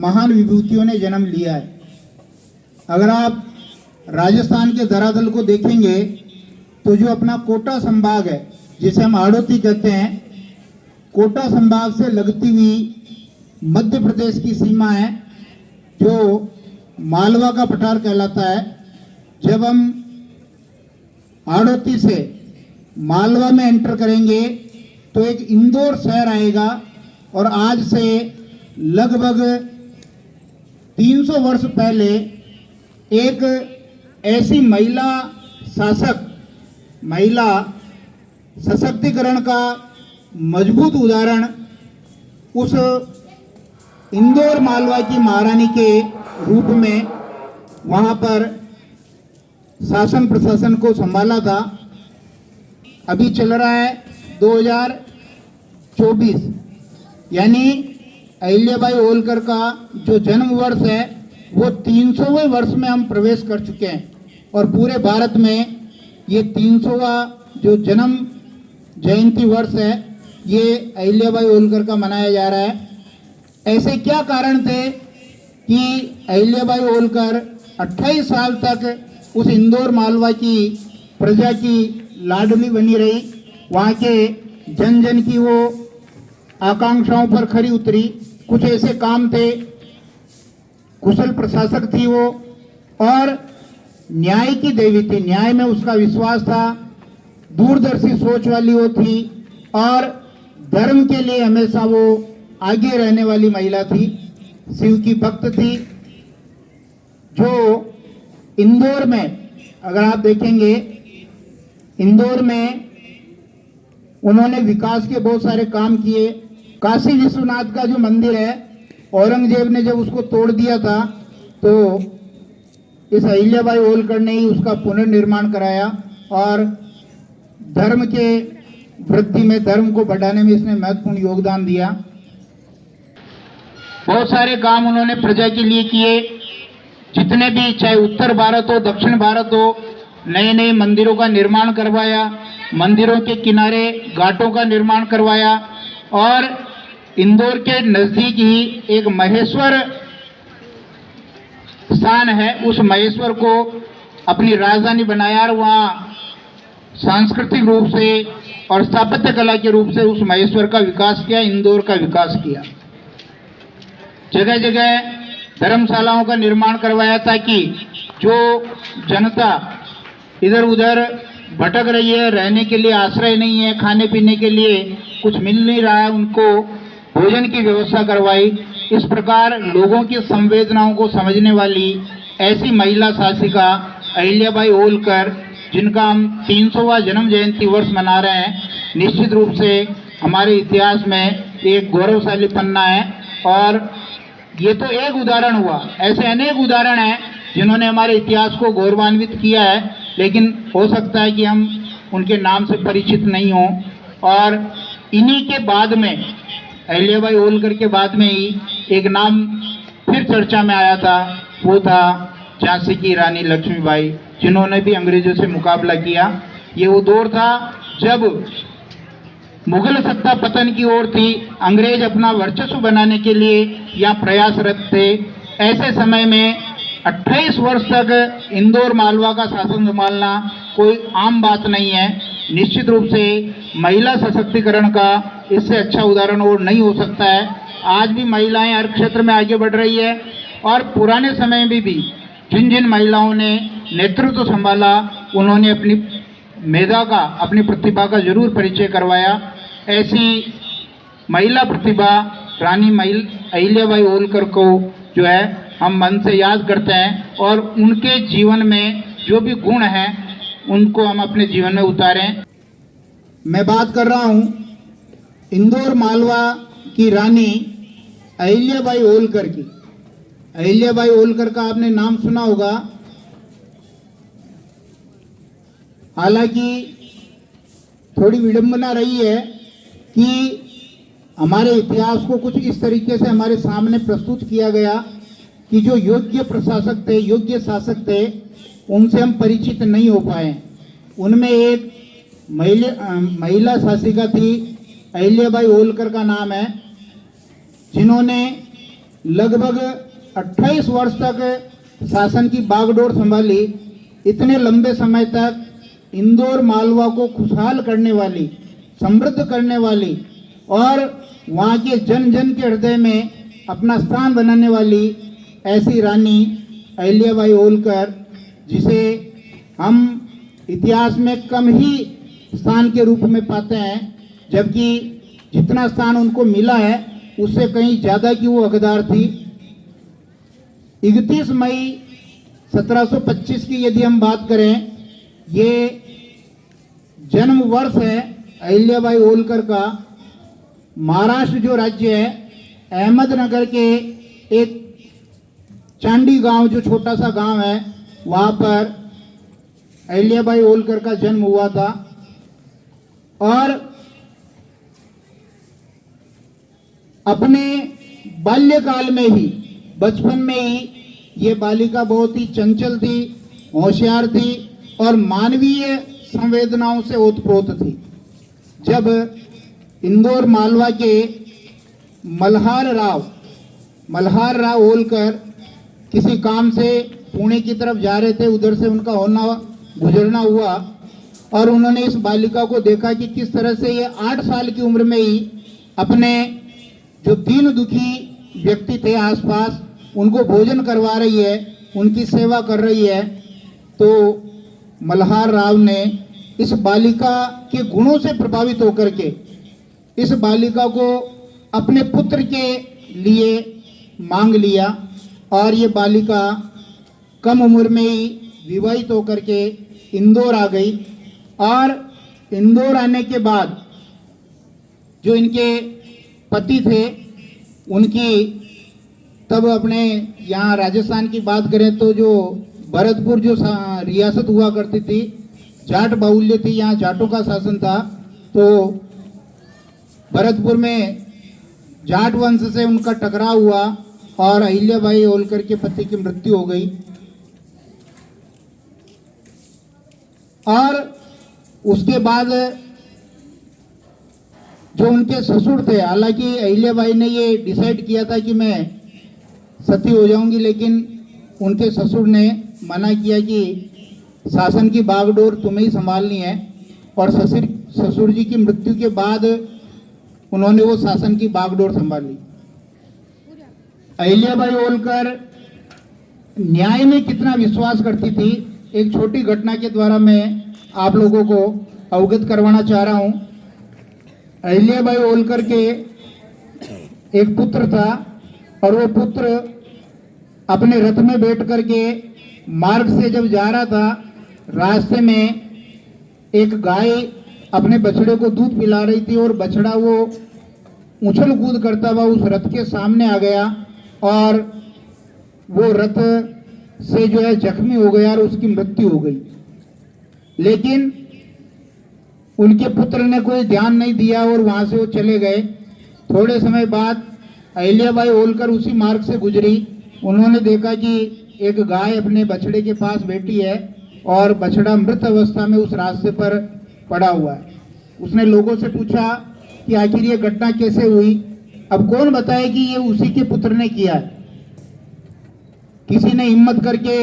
महान विभूतियों ने जन्म लिया है। अगर आप राजस्थान के धरातल को देखेंगे तो जो अपना कोटा संभाग है, जिसे हम हाड़ौती कहते हैं, कोटा संभाग से लगती हुई मध्य प्रदेश की सीमा है जो मालवा का पठार कहलाता है। जब हम हाड़ौती से मालवा में एंटर करेंगे तो एक इंदौर शहर आएगा और आज से लगभग 300 वर्ष पहले एक ऐसी महिला सशक्तिकरण का मजबूत उदाहरण उस इंदौर मालवा की महारानी के रूप में वहां पर शासन प्रशासन को संभाला था। अभी चल रहा है 2024, यानी अहिल्याबाई होलकर का जो जन्म वर्ष है वो 300वें वर्ष में हम प्रवेश कर चुके हैं और पूरे भारत में ये 300वां जो जन्म जयंती वर्ष है ये अहिल्याबाई होलकर का मनाया जा रहा है। ऐसे क्या कारण थे कि अहिल्याबाई होलकर 28 साल तक उस इंदौर मालवा की प्रजा की लाडली बनी रही, वहाँ के जन जन की वो आकांक्षाओं पर खरी उतरी। कुछ ऐसे काम थे, कुशल प्रशासक थी वो और न्याय की देवी थी, न्याय में उसका विश्वास था, दूरदर्शी सोच वाली वो थी और धर्म के लिए हमेशा वो आगे रहने वाली महिला थी, शिव की भक्त थी। जो इंदौर में अगर आप देखेंगे, इंदौर में उन्होंने विकास के बहुत सारे काम किए। काशी विश्वनाथ का जो मंदिर है, औरंगजेब ने जब उसको तोड़ दिया था तो इस अहिल्याबाई होलकर ने ही उसका पुनर्निर्माण कराया और धर्म के वृद्धि में, धर्म को बढ़ाने में इसने महत्वपूर्ण योगदान दिया। बहुत सारे काम उन्होंने प्रजा के लिए किए, जितने भी, चाहे उत्तर भारत हो, दक्षिण भारत हो, नए नए मंदिरों का निर्माण करवाया, मंदिरों के किनारे घाटों का निर्माण करवाया और इंदौर के नजदीक ही एक महेश्वर स्थान है, उस महेश्वर को अपनी राजधानी बनाया और वहाँ सांस्कृतिक रूप से और स्थापत्य कला के रूप से उस महेश्वर का विकास किया, इंदौर का विकास किया। जगह जगह धर्मशालाओं का निर्माण करवाया ताकि जो जनता इधर उधर भटक रही है, रहने के लिए आश्रय नहीं है, खाने पीने के लिए कुछ मिल नहीं रहा है, उनको भोजन की व्यवस्था करवाई। इस प्रकार लोगों की संवेदनाओं को समझने वाली ऐसी महिला शासिका अहिल्याबाई होलकर, जिनका हम 300वां जन्म जयंती वर्ष मना रहे हैं, निश्चित रूप से हमारे इतिहास में एक गौरवशाली पन्ना है। और ये तो एक उदाहरण हुआ, ऐसे अनेक उदाहरण हैं जिन्होंने हमारे इतिहास को गौरवान्वित किया है, लेकिन हो सकता है कि हम उनके नाम से परिचित नहीं हों। और इन्हीं के बाद में, अहिल्याबाई होलकर के बाद में ही एक नाम फिर चर्चा में आया था, वो था झांसी की रानी लक्ष्मीबाई, जिन्होंने भी अंग्रेजों से मुकाबला किया। ये वो दौर था जब मुगल सत्ता पतन की ओर थी, अंग्रेज अपना वर्चस्व बनाने के लिए यहाँ प्रयासरत थे। ऐसे समय में 28 वर्ष तक इंदौर मालवा का शासन संभालना कोई आम बात नहीं है। निश्चित रूप से महिला सशक्तिकरण का इससे अच्छा उदाहरण और नहीं हो सकता है। आज भी महिलाएं हर क्षेत्र में आगे बढ़ रही है और पुराने समय में भी जिन जिन महिलाओं ने नेतृत्व संभाला, उन्होंने अपनी मेधा का, अपनी प्रतिभा का जरूर परिचय करवाया। ऐसी महिला प्रतिभा रानी अहिल्याबाई होलकर को जो है हम मन से याद करते हैं और उनके जीवन में जो भी गुण हैं उनको हम अपने जीवन में उतारें। मैं बात कर रहा हूं इंदौर मालवा की रानी अहिल्याबाई होलकर की। अहिल्याबाई होलकर का आपने नाम सुना होगा, हालांकि थोड़ी विडंबना रही है कि हमारे इतिहास को कुछ इस तरीके से हमारे सामने प्रस्तुत किया गया कि जो योग्य प्रशासक थे, योग्य शासक थे, उनसे हम परिचित नहीं हो पाए। उनमें एक महिला शासिका थी, अहिल्याबाई होलकर का नाम है, जिन्होंने लगभग 28 वर्ष तक शासन की बागडोर संभाली। इतने लंबे समय तक इंदौर मालवा को खुशहाल करने वाली, समृद्ध करने वाली और वहाँ के जन जन के हृदय में अपना स्थान बनाने वाली ऐसी रानी अहिल्याबाई होलकर, जिसे हम इतिहास में कम ही स्थान के रूप में पाते हैं, जबकि जितना स्थान उनको मिला है उससे कहीं ज़्यादा की वो हकदार थी। 31 मई 1725 की यदि हम बात करें, ये जन्म वर्ष है अहिल्याबाई होलकर का। महाराष्ट्र जो राज्य है, अहमदनगर के एक चांडी गांव, जो छोटा सा गांव है, वहाँ पर अहिल्याबाई होलकर का जन्म हुआ था। और अपने बाल्यकाल में ही, बचपन में ही ये बालिका बहुत ही चंचल थी, होशियार थी और मानवीय संवेदनाओं से ओतप्रोत थी। जब इंदौर मालवा के मल्हार राव होलकर किसी काम से पुणे की तरफ जा रहे थे, उधर से उनका गुजरना हुआ और उन्होंने इस बालिका को देखा कि किस तरह से ये 8 साल की उम्र में ही अपने जो दीन दुखी व्यक्ति थे आसपास, उनको भोजन करवा रही है, उनकी सेवा कर रही है। तो मल्हार राव ने इस बालिका के गुणों से प्रभावित होकर के इस बालिका को अपने पुत्र के लिए मांग लिया और ये बालिका कम उम्र में ही विवाहित होकर के इंदौर आ गई। और इंदौर आने के बाद जो इनके पति थे, उनकी तब अपने यहाँ राजस्थान की बात करें तो जो भरतपुर जो रियासत हुआ करती थी, जाट बाहुल्य थी, यहाँ जाटों का शासन था। तो भरतपुर में जाट वंश से उनका टकराव हुआ और अहिल्याबाई होलकर के पति की मृत्यु हो गई। और उसके बाद जो उनके ससुर थे, हालांकि अहिल्याबाई ने ये डिसाइड किया था कि मैं सती हो जाऊंगी, लेकिन उनके ससुर ने मना किया कि शासन की बागडोर तुम्हें ही संभालनी है। और ससुर जी की मृत्यु के बाद उन्होंने वो शासन की बागडोर संभाली। अहिल्याबाई होलकर न्याय में कितना विश्वास करती थी, एक छोटी घटना के द्वारा मैं आप लोगों को अवगत करवाना चाह रहा हूं। अहिल्याबाई होलकर के एक पुत्र था और वो पुत्र अपने रथ में बैठ करके मार्ग से जब जा रहा था, रास्ते में एक गाय अपने बछड़े को दूध पिला रही थी और बछड़ा वो उछल कूद करता हुआ उस रथ के सामने आ गया और वो रथ से जो है जख्मी हो गया और उसकी मृत्यु हो गई। लेकिन उनके पुत्र ने कोई ध्यान नहीं दिया और वहां से वो चले गए। थोड़े समय बाद अहिल्याबाई होलकर उसी मार्ग से गुजरी। उन्होंने देखा कि एक गाय अपने बछड़े के पास बैठी है और बछड़ा मृत अवस्था में उस रास्ते पर पड़ा हुआ है। उसने लोगों से पूछा कि आखिर ये घटना कैसे हुई, अब कौन बताए कि ये उसी के पुत्र ने किया है। किसी ने हिम्मत करके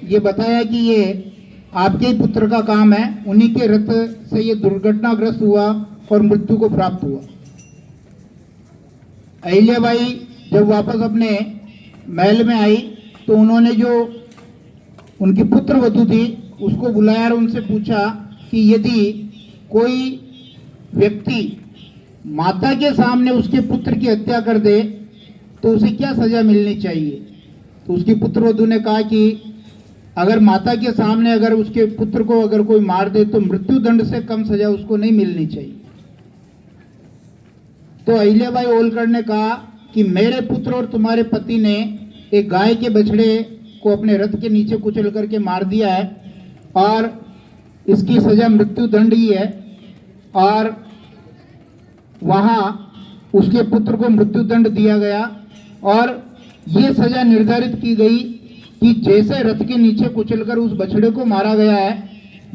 ये बताया कि ये आपके ही पुत्र का काम है, उन्हीं के रथ से ये दुर्घटनाग्रस्त हुआ और मृत्यु को प्राप्त हुआ। अहिल्याबाई जब वापस अपने महल में आई तो उन्होंने जो उनकी पुत्र वधू थी उसको बुलाया और उनसे पूछा कि यदि कोई व्यक्ति माता के सामने उसके पुत्र की हत्या कर दे तो उसे क्या सजा मिलनी चाहिए। तो उसकी पुत्र वधू ने कहा कि अगर माता के सामने अगर उसके पुत्र को अगर कोई मार दे तो मृत्यु दंड से कम सजा उसको नहीं मिलनी चाहिए। तो अहिल्याबाई होलकर ने कहा कि मेरे पुत्र और तुम्हारे पति ने एक गाय के बछड़े को अपने रथ के नीचे कुचल करके मार दिया है और इसकी सजा मृत्यु दंड ही है। और वहां उसके पुत्र को मृत्यु दंड दिया गया और ये सजा निर्धारित की गई कि जैसे रथ के नीचे कुचलकर उस बछड़े को मारा गया है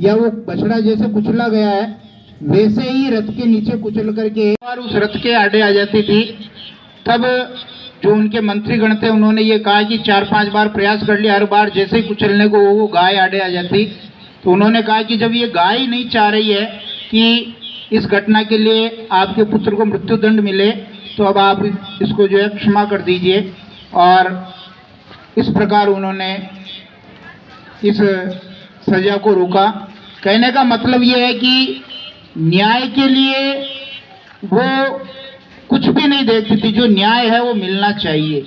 या वो बछड़ा जैसे कुचला गया है वैसे ही रथ के नीचे कुचल करके और उस रथ के आड़े आ जाती थी। तब जो उनके मंत्रीगण थे उन्होंने ये कहा कि 4-5 बार प्रयास कर लिया, हर बार जैसे ही कुचलने को वो गाय आड़े आ जाती। तो उन्होंने कहा कि जब ये गाय ही नहीं चाह रही है कि इस घटना के लिए आपके पुत्र को मृत्युदंड मिले, तो अब आप इसको जो है क्षमा कर दीजिए। और इस प्रकार उन्होंने इस सजा को रोका। कहने का मतलब ये है कि न्याय के लिए वो कुछ भी नहीं देखती थी, जो न्याय है वो मिलना चाहिए।